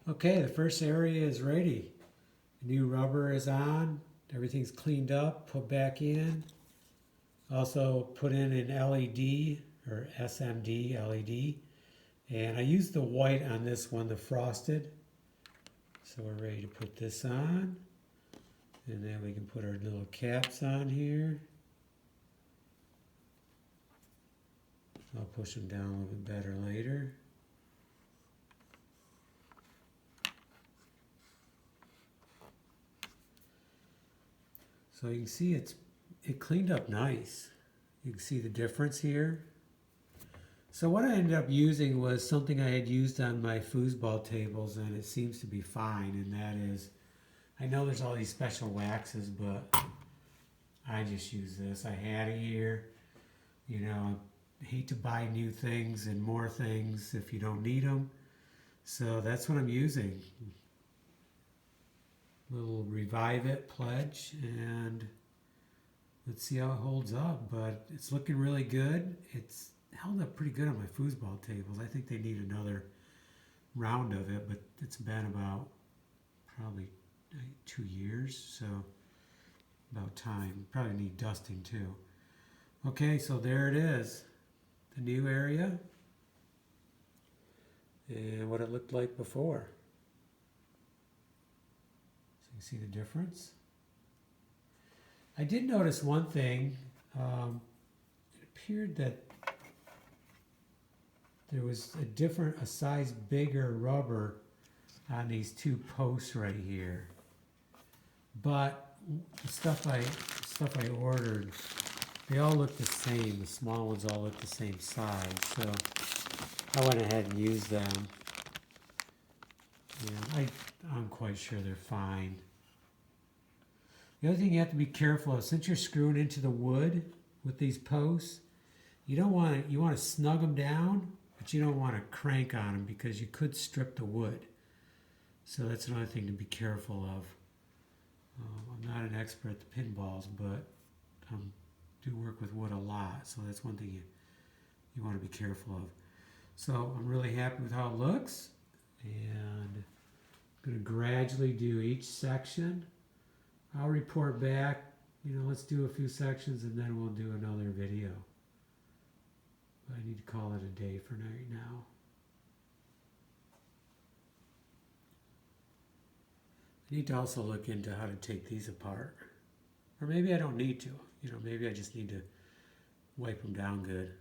Okay, the first area is ready. The new rubber is on. Everything's cleaned up, put back in. Also put in an LED or SMD LED. And I used the white on this one, the frosted. So we're ready to put this on. And then we can put our little caps on here. I'll push them down a little bit better later. So you can see it cleaned up nice. You can see the difference here. So what I ended up using was something I had used on my foosball tables, and it seems to be fine, and that is, I know there's all these special waxes, but I just use this. I had it here. You know, I hate to buy new things and more things if you don't need them. So that's what I'm using. Little Revive It pledge, and let's see how it holds up. But it's looking really good. It's held up pretty good on my foosball tables. I think they need another round of it, but it's been about probably 2 years, so about time. Probably need dusting too. Okay, so there it is, the new area and what it looked like before. So you see the difference. I did notice one thing. It appeared that there was a size bigger rubber on these two posts right here. But the stuff I ordered, they all look the same. The small ones all look the same size. So I went ahead and used them. And I'm quite sure they're fine. The other thing you have to be careful of, since you're screwing into the wood with these posts, you want to snug them down, but you don't want to crank on them because you could strip the wood. So that's another thing to be careful of. I'm not an expert at the pinballs, but I do work with wood a lot, so that's one thing you want to be careful of. So I'm really happy with how it looks, and I'm going to gradually do each section. I'll report back. Let's do a few sections and then we'll do another video. But I need to call it a day for right now. I need to also look into how to take these apart. Or maybe I don't need to. Maybe I just need to wipe them down good.